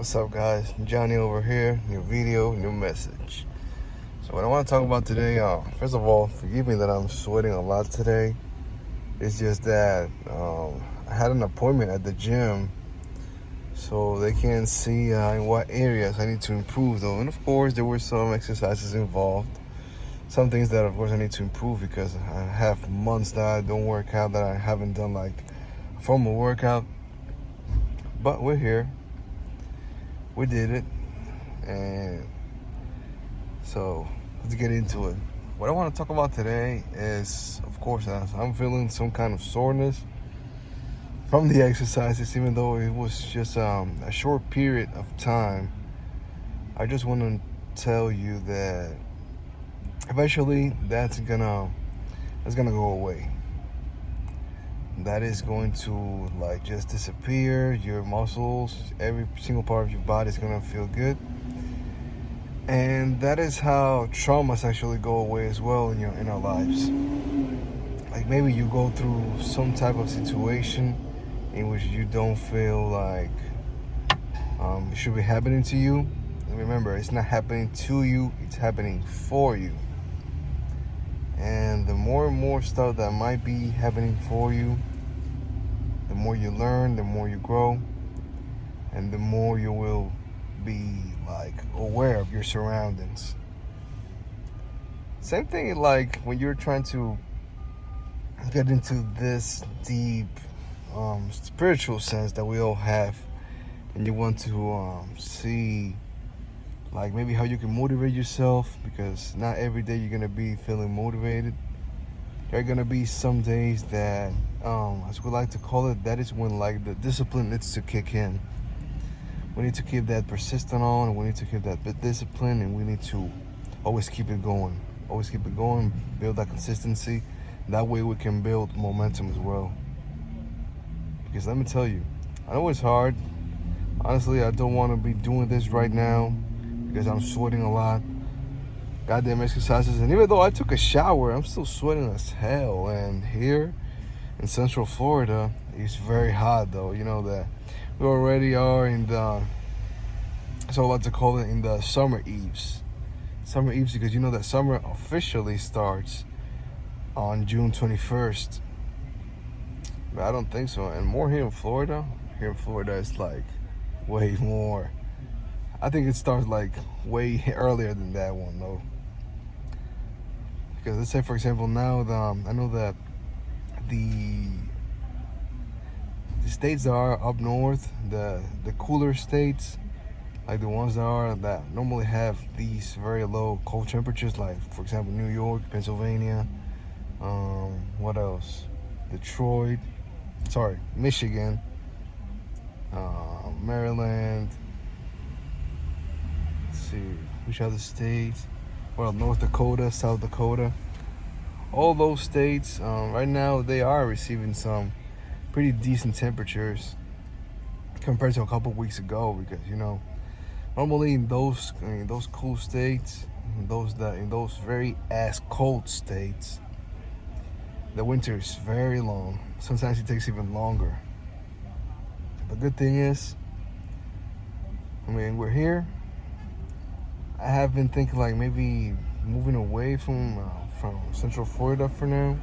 What's up, guys? Johnny over here. New video, new message. So what I want to talk about today, first of all, forgive me that I'm sweating a lot today. It's just that I had an appointment at the gym, so they can see in what areas I need to improve though. And of course, there were some exercises involved. Some things that of course I need to improve because I have months that I don't work out, that I haven't done like a formal workout. But we're here. We did it. And so let's get into it. What I want to talk about today is, of course, I'm feeling some kind of soreness from the exercises, even though it was just a short period of time. I just want to tell you that eventually that's gonna go away. That is going to just disappear. Your muscles, every single part of your body is gonna feel good. And that is how traumas actually go away as well in our lives. Like maybe you go through some type of situation in which you don't feel like it should be happening to you. And remember, it's not happening to you, it's happening for you. And the more and more stuff that might be happening for you, the more you learn, the more you grow, and the more you will be aware of your surroundings. Same thing like when you're trying to get into this deep spiritual sense that we all have, and you want to see maybe how you can motivate yourself, because not every day you're gonna be feeling motivated. There are gonna be some days that as we like to call it, that is when the discipline needs to kick in. We need to keep that persistent on, and we need to keep that discipline, and we need to always keep it going. Always keep it going, build that consistency. That way we can build momentum as well. Because let me tell you, I know it's hard. Honestly, I don't want to be doing this right now because I'm sweating a lot. Goddamn exercises. And even though I took a shower, I'm still sweating as hell. And here in Central Florida, it's very hot though. You know that we already are in the, so I like to call it, in the summer eves. Summer eves, because you know that summer officially starts on June 21st. But I don't think so. And more here in Florida. Here in Florida, it's way more. I think it starts way earlier than that one though. Because let's say, for example, now I know that the states that are up north, the cooler states, like the ones that normally have these very low cold temperatures, like for example New York, Pennsylvania, what else? Michigan, Maryland. Let's see, which other states? Well, North Dakota, South Dakota. All those states right now, they are receiving some pretty decent temperatures compared to a couple weeks ago, because normally in those cool states, in those very ass cold states, the winter is very long. Sometimes it takes even longer. The good thing is, we're here. I have been thinking maybe moving away from Central Florida for now,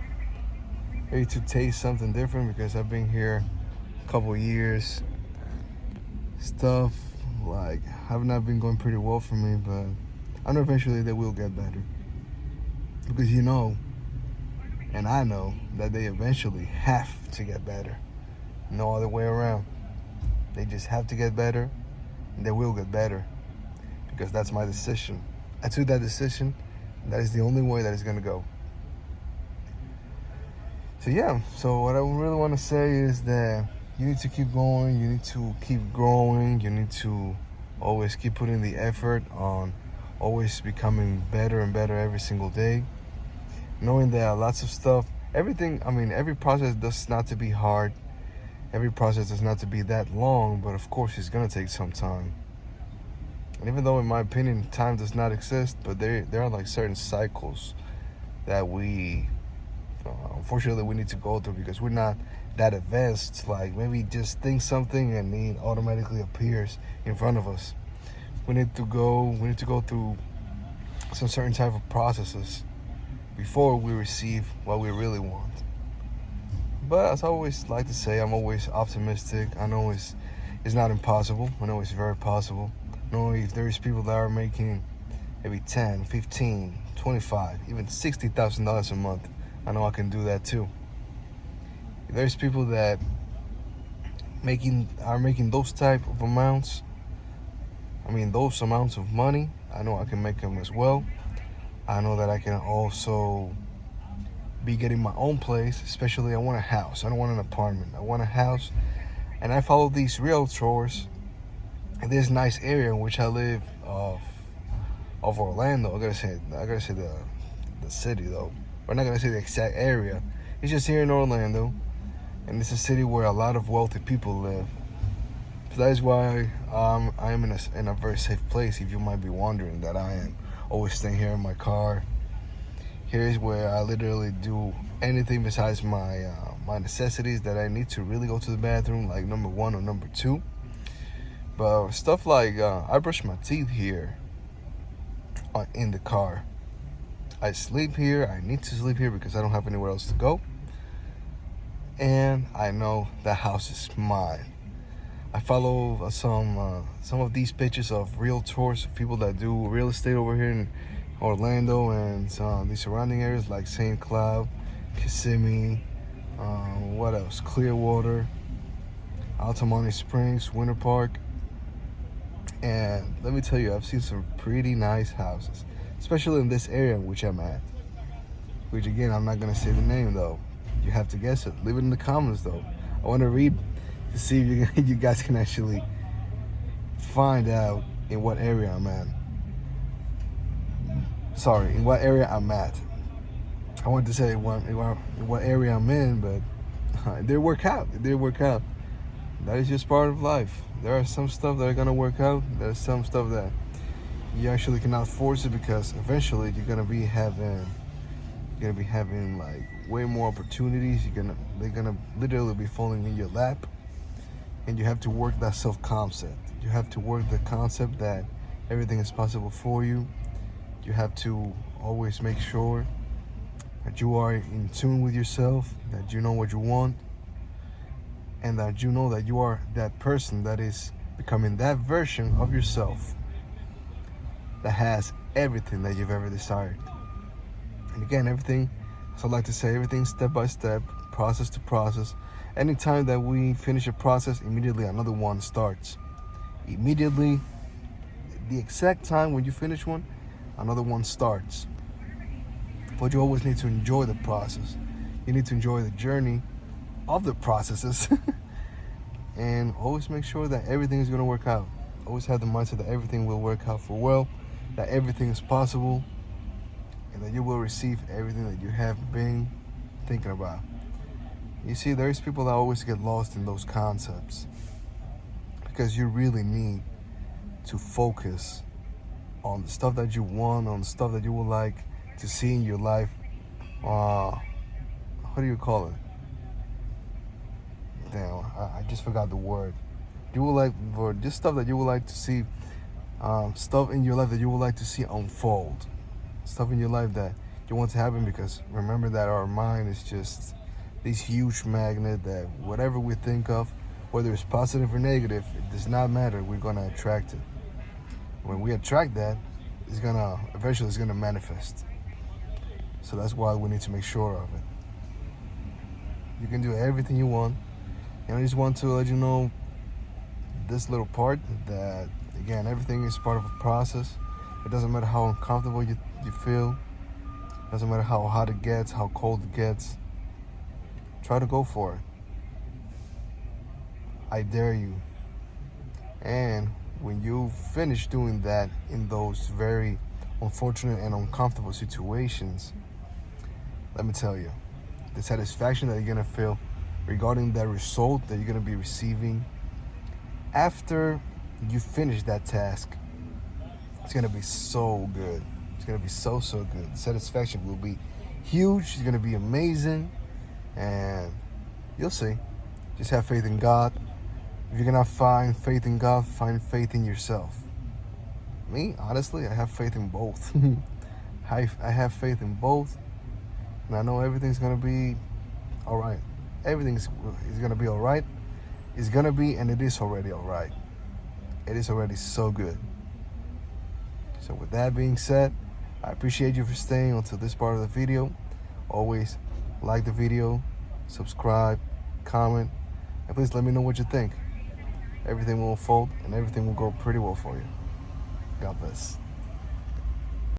maybe to taste something different, because I've been here a couple years. Stuff have not been going pretty well for me, but I know eventually they will get better, because and I know that they eventually have to get better. No other way around. They just have to get better, and they will get better, because that's my decision. I took that decision. That is the only way that it's gonna go. So yeah, so what I really want to say is that you need to keep going, you need to keep growing, you need to always keep putting the effort on, always becoming better and better every single day. Knowing that lots of stuff, every process does not to be hard. Every process does not to be that long, but of course it's gonna take some time. And even though in my opinion time does not exist, but there are certain cycles that we unfortunately we need to go through, because we're not that advanced, like maybe just think something and it automatically appears in front of us. We need to go through some certain type of processes before we receive what we really want. But as I always like to say, I'm always optimistic. I know it's not impossible. I know it's very possible. I know if there's people that are making maybe 10, 15, 25, even $60,000 a month, I know I can do that too. If there's people that are making those type of amounts, those amounts of money, I know I can make them as well. I know that I can also be getting my own place. Especially, I want a house. I don't want an apartment. I want a house. And I follow these realtors in this nice area in which I live of Orlando. I gotta say the city though. We're not gonna say the exact area. It's just here in Orlando, and it's a city where a lot of wealthy people live. So that is why I am in a very safe place. If you might be wondering that I am always staying here in my car. Here's where I literally do anything besides my necessities that I need to really go to the bathroom, like number 1 or number 2. But stuff like I brush my teeth here in the car. I sleep here. I need to sleep here because I don't have anywhere else to go. And I know the house is mine. I follow some of these pages of realtors, people that do real estate over here in Orlando and the surrounding areas like St. Cloud, Kissimmee, what else? Clearwater, Altamonte Springs, Winter Park. And let me tell you, I've seen some pretty nice houses, especially in this area in which I'm at. Which again, I'm not gonna say the name though. You have to guess it. Leave it in the comments though. I want to read to see if you guys can actually find out in what area I'm at. Sorry, in what area I'm at. I want to say what area I'm in, but it did work out. It did work out. That is just part of life. There are some stuff that are gonna work out. There's some stuff that you actually cannot force it, because eventually you're gonna be having like way more opportunities. They're gonna literally be falling in your lap, and you have to work that self-concept. You have to work the concept that everything is possible for you. You have to always make sure that you are in tune with yourself, that you know what you want, and that you know that you are that person that is becoming that version of yourself that has everything that you've ever desired. And again, everything, as I like to say, everything step by step, process to process. Anytime that we finish a process, immediately another one starts. Immediately, the exact time when you finish one, another one starts. But you always need to enjoy the process. You need to enjoy the journey of the processes. And always make sure that everything is going to work out. Always have the mindset that everything will work out for well, that everything is possible, and that you will receive everything that you have been thinking about. You see, there's people that always get lost in those concepts, because you really need to focus on the stuff that you want, on the stuff that you would like to see in your life. How do you call it? Damn, I just forgot the word. You would like, for this stuff that you would like to see, stuff in your life that you would like to see unfold, stuff in your life that you want to happen. Because remember that our mind is just this huge magnet that whatever we think of, whether it's positive or negative, it does not matter. We're gonna attract it. When we attract that, it's gonna manifest. So that's why we need to make sure of it. You can do everything you want. And I just want to let you know this little part, that again, everything is part of a process. It doesn't matter how uncomfortable you feel. It doesn't matter how hot it gets, how cold it gets. Try to go for it. I dare you. And when you finish doing that in those very unfortunate and uncomfortable situations, let me tell you, the satisfaction that you're gonna feel regarding that result that you're gonna be receiving after you finish that task, it's gonna be so good. It's gonna be so good. The satisfaction will be huge. It's gonna be amazing, and you'll see. Just have faith in God. If you cannot find faith in God, find faith in yourself. Me, honestly, I have faith in both. I have faith in both, and I know everything's gonna be all right. Everything is gonna be all right. It's gonna be, and it is already all right. It is already so good. So with that being said, I appreciate you for staying until this part of the video. Always like the video, subscribe, comment, and please let me know what you think. Everything will unfold and everything will go pretty well for you. God bless.